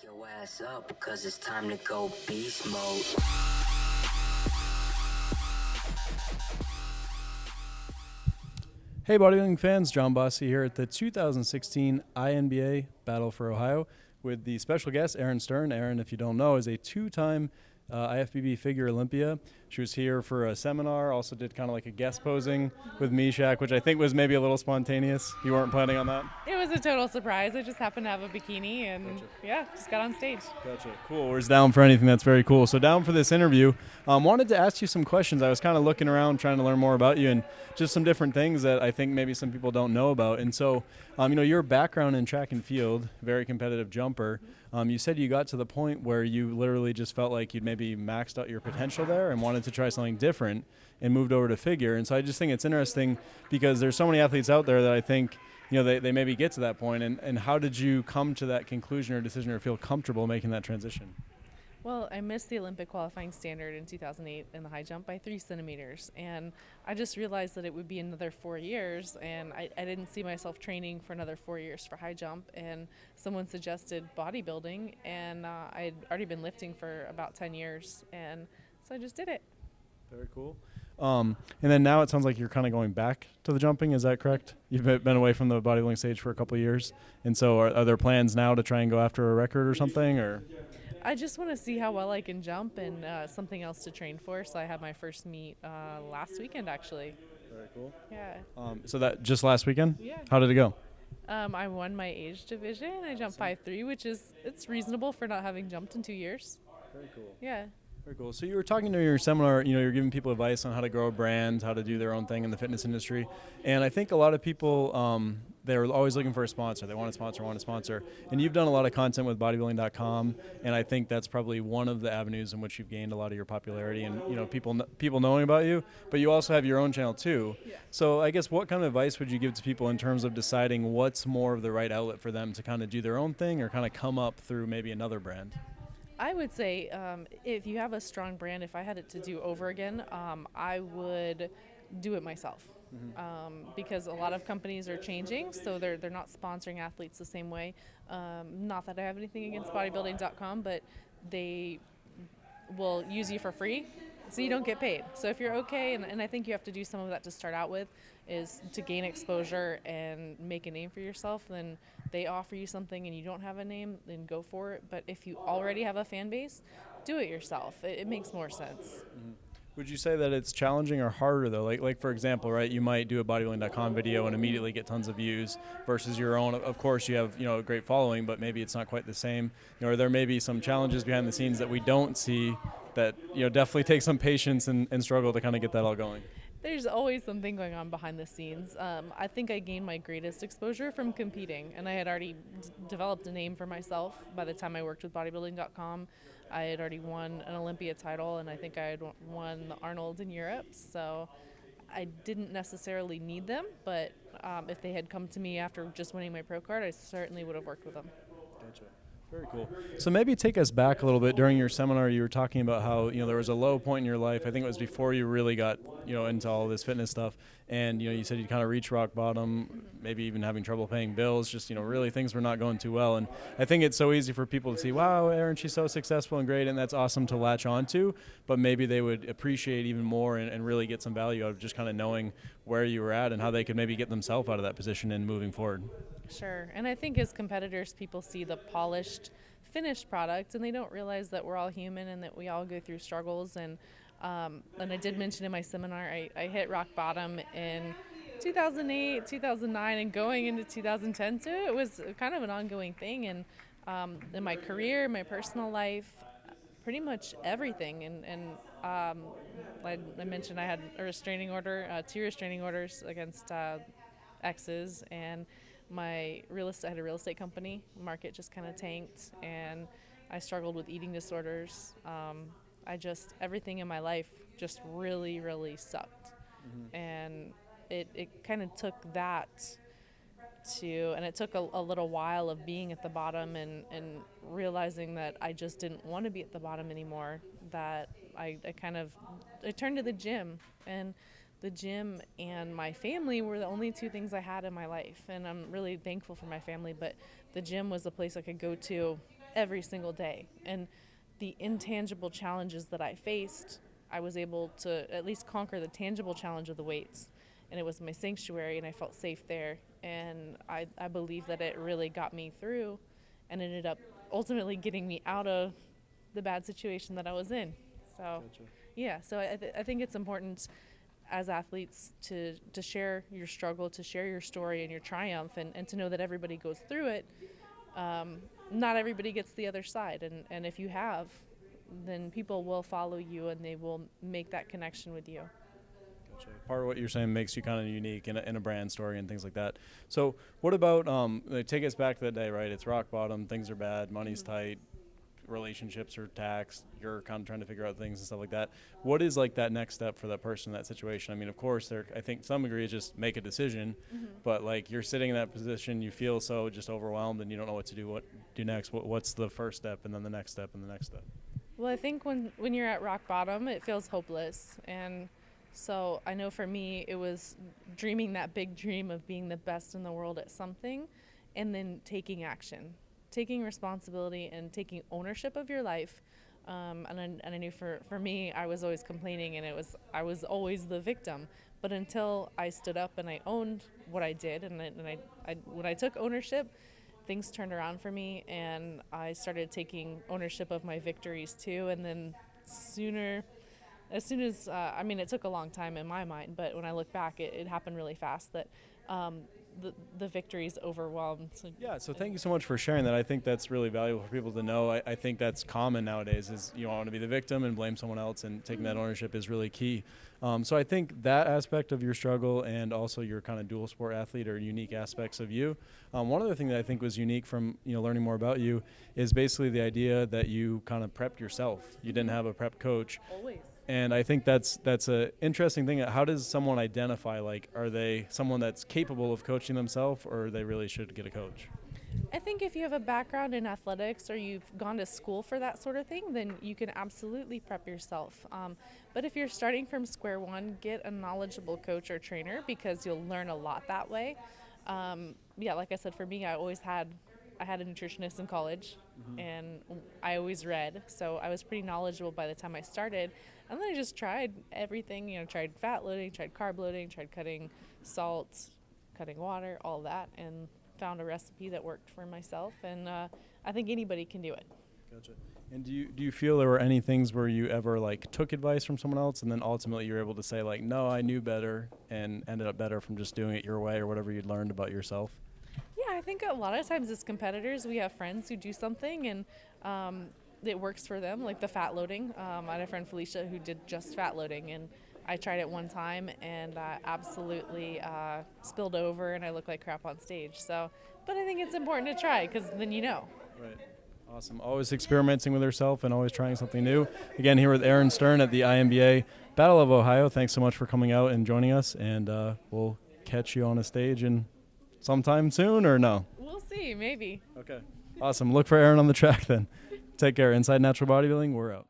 Your ass up because it's time to go beast mode. Hey bodybuilding fans, John Bossy here at the 2016 INBA Battle for Ohio with the special guest Erin Stern. Erin, if you don't know, is a two-time IFBB figure Olympia. She was here for a seminar, also did kind of like a guest posing with Mishak, which I think was maybe a little spontaneous. You weren't planning on that? It was a total surprise. I just happened to have a bikini and just got on stage. Gotcha. Cool. We're down for anything. That's very cool. So down for this interview, wanted to ask you some questions. I was kind of looking around trying to learn more about you and just some different things that I think maybe some people don't know about. And so, your background in track and field, very competitive jumper. You said you got to the point where you literally just felt like you'd maybe maxed out your potential there and wanted to try something different and moved over to figure. And so I just think it's interesting because there's so many athletes out there that I think they maybe get to that point. And how did you come to that conclusion or decision or feel comfortable making that transition? Well, I missed the Olympic qualifying standard in 2008 in the high jump by 3 centimeters. And I just realized that it would be another 4 years. And I didn't see myself training for another 4 years for high jump. And someone suggested bodybuilding. And I had already been lifting for about 10 years. And so I just did it. Very cool. And then now it sounds like you're kind of going back to the jumping. Is that correct? You've been away from the bodybuilding stage for a couple of years. And so are there plans now to try and go after a record or something? Or I just want to see how well I can jump and something else to train for. So I had my first meet last weekend, actually. Very cool. Yeah. So that just last weekend? Yeah. How did it go? I won my age division. I jumped 5'3", which it's reasonable for not having jumped in 2 years. Very cool. Yeah. Very cool. So you were talking to your seminar, you're giving people advice on how to grow a brand, how to do their own thing in the fitness industry. And I think a lot of people, they're always looking for a sponsor. They want a sponsor. And you've done a lot of content with bodybuilding.com, and I think that's probably one of the avenues in which you've gained a lot of your popularity and, people knowing about you. But you also have your own channel too. Yeah. So I guess what kind of advice would you give to people in terms of deciding what's more of the right outlet for them to kind of do their own thing or kind of come up through maybe another brand? I would say if you have a strong brand, if I had it to do over again, I would do it myself. Because a lot of companies are changing, so they're not sponsoring athletes the same way. Not that I have anything against bodybuilding.com, but they will use you for free, so you don't get paid. So if you're okay, and I think you have to do some of that to start out with, is to gain exposure and make a name for yourself. Then they offer you something and you don't have a name, then go for it. But if you already have a fan base, do it yourself. It makes more sense. Mm-hmm. Would you say that it's challenging or harder though? Like for example, right? You might do a bodybuilding.com video and immediately get tons of views versus your own. Of course, you have a great following, but maybe it's not quite the same. Or there may be some challenges behind the scenes that we don't see that definitely take some patience and struggle to kind of get that all going. There's always something going on behind the scenes. I think I gained my greatest exposure from competing, and I had already developed a name for myself by the time I worked with bodybuilding.com. I had already won an Olympia title, and I think I had won the Arnold in Europe, so I didn't necessarily need them, but if they had come to me after just winning my pro card, I certainly would have worked with them. Gotcha. Very cool. So maybe take us back a little bit. During your seminar, you were talking about how there was a low point in your life. I think it was before you really got into all this fitness stuff, and you said you kind of reached rock bottom, maybe even having trouble paying bills. Just really things were not going too well. And I think it's so easy for people to see, wow, Erin, she's so successful and great, and that's awesome to latch onto. But maybe they would appreciate even more and really get some value out of just kind of knowing where you were at and how they could maybe get themselves out of that position and moving forward. Sure. And I think as competitors, people see the polished, finished product, and they don't realize that we're all human and that we all go through struggles. And I did mention in my seminar, I hit rock bottom in 2008, 2009, and going into 2010. So it was kind of an ongoing thing. And in my career, my personal life, pretty much everything. And I mentioned I had a restraining order, 2 restraining orders against exes, and I had a real estate company. The market just kind of tanked, and I struggled with eating disorders. Everything in my life just really, really sucked. Mm-hmm. And it kind of took that and it took a little while of being at the bottom and realizing that I just didn't want to be at the bottom anymore, that I turned to the gym, and the gym and my family were the only 2 things I had in my life. And I'm really thankful for my family, but the gym was the place I could go to every single day. And the intangible challenges that I faced, I was able to at least conquer the tangible challenge of the weights. And it was my sanctuary, and I felt safe there. And I believe that it really got me through and ended up ultimately getting me out of the bad situation that I was in. So, Gotcha. yeah, so I think it's important as athletes to share your struggle, to share your story and your triumph, and to know that everybody goes through it. Not everybody gets the other side, and if you have, then people will follow you and they will make that connection with you. Gotcha. Part of what you're saying makes you kind of unique in a brand story and things like that. So what about, take us back to that day, right? It's rock bottom, things are bad, money's tight, relationships are taxed, you're kind of trying to figure out things and stuff like that. What is like that next step for that person in that situation? I mean, of course, I think some degree is just make a decision, but like you're sitting in that position, you feel so just overwhelmed and you don't know what to do, what do next, what's the first step and then the next step and the next step? Well, I think when you're at rock bottom, it feels hopeless. And so I know for me, it was dreaming that big dream of being the best in the world at something and then taking action, taking responsibility and taking ownership of your life. And I knew for me, I was always complaining and I was always the victim. But until I stood up and I owned what I did and when I took ownership, things turned around for me, and I started taking ownership of my victories too. And then as soon as it took a long time in my mind, but when I look back, it happened really fast that the victories overwhelmed. Yeah, so thank you so much for sharing that. I think that's really valuable for people to know. I think that's common nowadays is you want to be the victim and blame someone else, and taking that ownership is really key. So I think that aspect of your struggle and also your kind of dual sport athlete are unique aspects of you. One other thing that I think was unique from learning more about you is basically the idea that you kind of prepped yourself. You didn't have a prep coach. Always. And I think that's an interesting thing. How does someone identify, like, are they someone that's capable of coaching themselves, or they really should get a coach? I think if you have a background in athletics or you've gone to school for that sort of thing, then you can absolutely prep yourself. But if you're starting from square one, get a knowledgeable coach or trainer because you'll learn a lot that way. Like I said, for me, I had a nutritionist in college, and I always read, so I was pretty knowledgeable by the time I started. And then I just tried everything, tried fat loading, tried carb loading, tried cutting salt, cutting water, all that, and found a recipe that worked for myself. And I think anybody can do it. Gotcha. And do you feel there were any things where you ever like took advice from someone else and then ultimately you were able to say like, no, I knew better, and ended up better from just doing it your way or whatever you'd learned about yourself? Yeah, I think a lot of times as competitors, we have friends who do something and it works for them, like the fat loading. I had a friend, Felicia, who did just fat loading, and I tried it one time and absolutely spilled over and I looked like crap on stage. But I think it's important to try because then you know. Right. Awesome. Always experimenting with herself and always trying something new. Again, here with Erin Stern at the IMBA Battle of Ohio. Thanks so much for coming out and joining us, and we'll catch you on a stage in sometime soon, or no? We'll see, maybe. Okay. Awesome. Look for Erin on the track then. Take care. Inside Natural Bodybuilding, we're out.